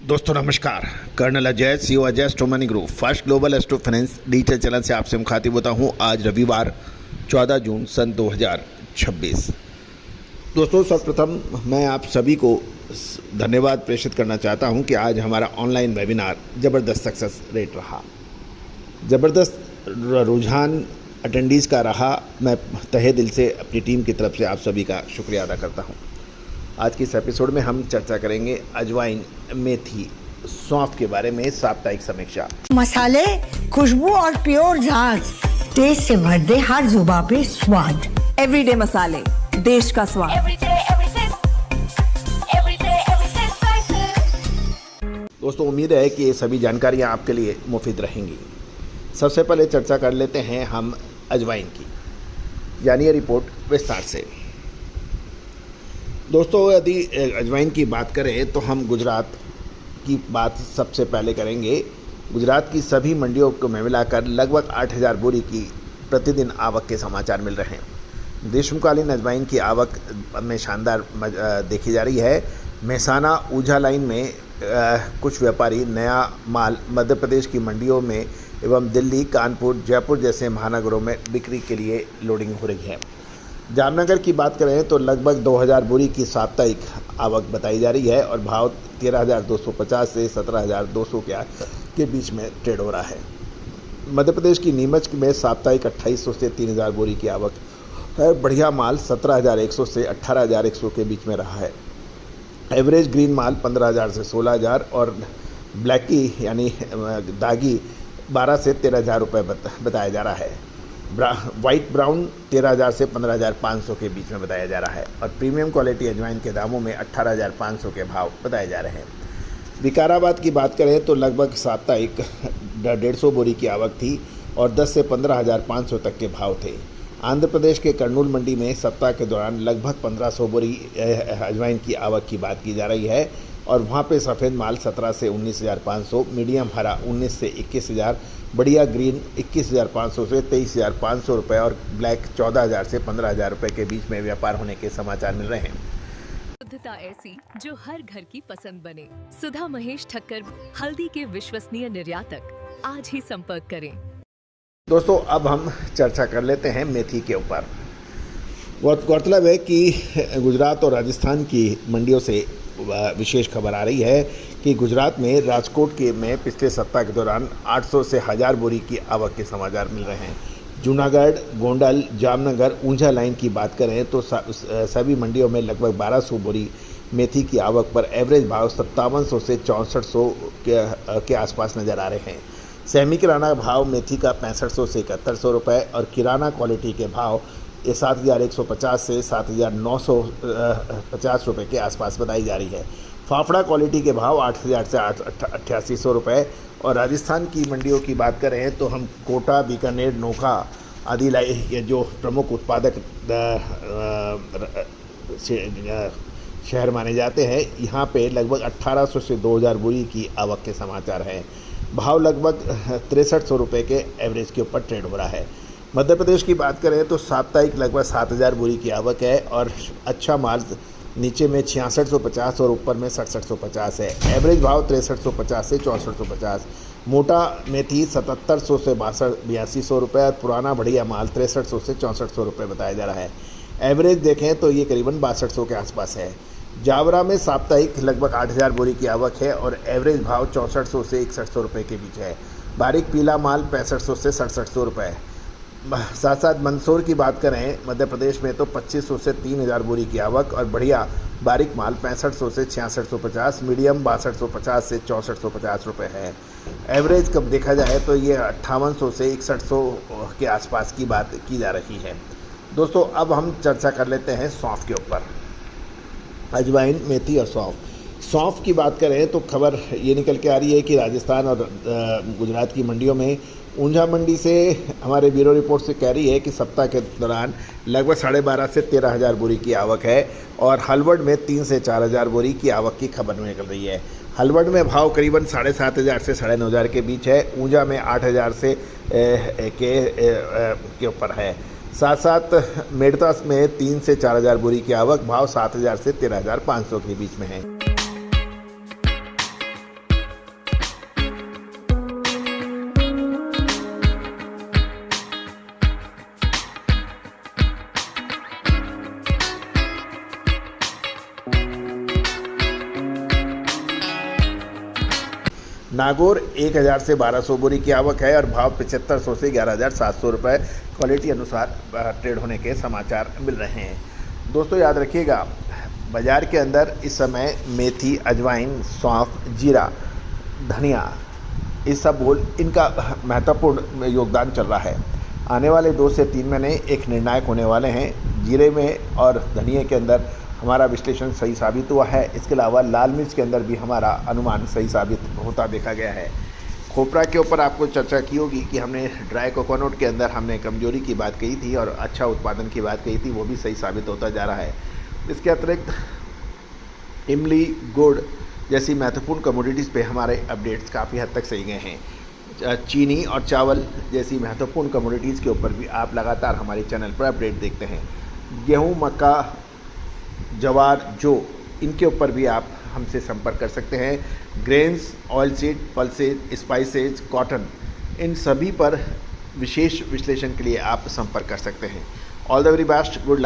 दोस्तों नमस्कार। Colonel Ajay CO Ajay astro money group first global astro finance digital channel से आपसे मुखातिब होता हूं। आज रविवार 14 जून सन 2026। दोस्तों सर्वप्रथम मैं आप सभी को धन्यवाद प्रेषित करना चाहता हूं कि आज हमारा ऑनलाइन वेबिनार ज़बरदस्त सक्सेस रेट रहा, ज़बरदस्त रुझान अटेंडीज़ का रहा। मैं तहे दिल से अपनी टीम की तरफ से आप सभी का शुक्रिया अदा करता हूं। आज के इस एपिसोड में हम चर्चा करेंगे अजवाइन, मेथी, सौंफ के बारे में साप्ताहिक समीक्षा। मसाले, खुशबू और प्योर झाग, टेस्ट से भर दे हर जुबां पे स्वाद। एवरीडे मसाले, देश का स्वाद। दोस्तों उम्मीद है कि ये सभी जानकारियाँ आपके लिए मुफीद रहेंगी। सबसे पहले चर्चा कर लेते हैं हम अजवाइन की। जानिए रिपोर्ट विस्तार से। दोस्तों यदि अजवाइन की बात करें तो हम गुजरात की बात सबसे पहले करेंगे। गुजरात की सभी मंडियों को मिलाकर लगभग 8000 बोरी की प्रतिदिन आवक के समाचार मिल रहे हैं। ग्रीष्मकालीन अजवाइन की आवक में शानदार देखी जा रही है। मेहसाना ऊझा लाइन में कुछ व्यापारी नया माल मध्य प्रदेश की मंडियों में एवं दिल्ली, कानपुर, जयपुर जैसे महानगरों में बिक्री के लिए लोडिंग हो रही है। जामनगर की बात करें तो लगभग 2000 बोरी की साप्ताहिक आवक बताई जा रही है और भाव 13250 से 17200 के बीच में ट्रेड हो रहा है। मध्य प्रदेश की नीमच में साप्ताहिक 2800 से 3000 बोरी की आवक है। बढ़िया माल 17100 से 18100 के बीच में रहा है। एवरेज ग्रीन माल 15000 से 16000 और ब्लैकी यानी दागी 12 से 13000 रुपये बताया जा रहा है। वाइट ब्राउन 13000 से 15500 के बीच में बताया जा रहा है और प्रीमियम क्वालिटी अजवाइन के दामों में 18500 के भाव बताए जा रहे हैं। विकाराबाद की बात करें तो लगभग साप्ताहिक 150 बोरी की आवक थी और 10 से 15500 तक के भाव थे। आंध्र प्रदेश के कर्नूल मंडी में सप्ताह के दौरान लगभग 1500 बोरी अजवाइन की आवक की बात की जा रही है और वहाँ पे सफ़ेद माल 17 से 19500, मीडियम हरा 19 से 21000, बढ़िया ग्रीन 21500 से 23500 रुपये और ब्लैक 14000 से 15000 रुपये के बीच में व्यापार होने के समाचार मिल रहे हैं। शुद्धता ऐसी जो हर घर की पसंद बने। सुधा महेश ठक्कर, हल्दी के विश्वसनीय निर्यातक। आज ही संपर्क करें। दोस्तों अब हम चर्चा कर लेते हैं मेथी के ऊपर। गौरतलब है कि गुजरात और राजस्थान की मंडियों से विशेष खबर आ रही है कि गुजरात में राजकोट में पिछले सप्ताह के दौरान 800 से 1000 बोरी की आवक के समाचार मिल रहे हैं। जूनागढ़, गोंडल, जामनगर, ऊंझा लाइन की बात करें तो सभी मंडियों में लगभग 1200 बोरी मेथी की आवक पर एवरेज भाव 5700 से 6400 के आसपास नज़र आ रहे हैं। सेमी किराना भाव मेथी का 6500 से 7100 रुपये और किराना क्वालिटी के भाव 7150 से 7950 रुपये के आसपास बताई जा रही है। फाफड़ा क्वालिटी के भाव 8000 से 8800 रुपये और राजस्थान की मंडियों की बात करें तो हम कोटा, बीकानेर, नोखा आदि ये जो प्रमुख उत्पादक शहर माने जाते हैं, यहाँ पे लगभग 1800 से 2000 बोरी की आवक के समाचार हैं। भाव लगभग 6300 रुपये के एवरेज के ऊपर ट्रेड हो रहा है। मध्य प्रदेश की बात करें तो साप्ताहिक लगभग 7000 बोरी की आवक है और अच्छा माल नीचे में 6650 और ऊपर में 6750 है। एवरेज भाव 6350 से 6450। मोटा मेथी 7700 से 8200 रुपये और पुराना बढ़िया माल 6300 से 6400 रुपये बताया जा रहा है। एवरेज देखें तो ये करीबन 6200 के आसपास है। जावरा में साप्ताहिक लगभग 8000 बोरी की आवक है और एवरेज भाव 6400 से 6100 रुपये के बीच है। बारीक पीला माल 6500 से 6700 रुपये। साथ साथ मंदसौर की बात करें मध्य प्रदेश में तो 2500 से 3000 बोरी की आवक और बढ़िया बारीक माल 6500 से 6650, मीडियम 6250 से 6450 रुपये है। एवरेज कब देखा जाए तो ये 5800 से 6100 के आसपास की बात की जा रही है। दोस्तों अब हम चर्चा कर लेते हैं सौंफ के ऊपर। अजवाइन, मेथी और सौंफ की बात करें तो खबर ये निकल के आ रही है कि राजस्थान और गुजरात की मंडियों में ऊंझा मंडी से हमारे ब्यूरो रिपोर्ट से कह रही है कि सप्ताह के दौरान लगभग 12,500 से 13,000 बोरी की आवक है और हलवड़ में 3 से 4,000 बोरी की आवक की खबर निकल रही है। हलवड़ में भाव करीबन 7,500 से 9,500 के बीच है। ऊंझा में 8,000 से के ऊपर है। साथ साथ मेड़ता में 3 से 4,000 बोरी की आवक, भाव 7,000 से 13,500 के बीच में है। नागौर 1000 से 1200 बोरी की आवक है और भाव 7500 से 11700 रुपये क्वालिटी अनुसार ट्रेड होने के समाचार मिल रहे हैं। दोस्तों याद रखिएगा, बाज़ार के अंदर इस समय मेथी, अजवाइन, सौंफ, जीरा, धनिया, इसबगोल इनका महत्वपूर्ण योगदान चल रहा है। आने वाले 2 से 3 महीने एक निर्णायक होने वाले हैं। जीरे में और धनिए के अंदर हमारा विश्लेषण सही साबित हुआ है। इसके अलावा लाल मिर्च के अंदर भी हमारा अनुमान सही साबित होता देखा गया है। खोपरा के ऊपर आपको चर्चा की होगी कि हमने ड्राई कोकोनट के अंदर हमने कमजोरी की बात कही थी और अच्छा उत्पादन की बात कही थी, वो भी सही साबित होता जा रहा है। इसके अतिरिक्त इमली, गुड़ जैसी महत्वपूर्ण कमोडिटीज़ पे हमारे अपडेट्स काफ़ी हद तक सही गए हैं। चीनी और चावल जैसी महत्वपूर्ण कमोडिटीज़ के ऊपर भी आप लगातार हमारे चैनल पर अपडेट देखते हैं। गेहूं, मक्का, जवार, जौ इनके ऊपर भी आप हमसे संपर्क कर सकते हैं। Grains, oil seed, pulses, spices, cotton in सभी पर विशेष विश्लेषण के लिए आप संपर्क कर सकते हैं। All the very best, good luck.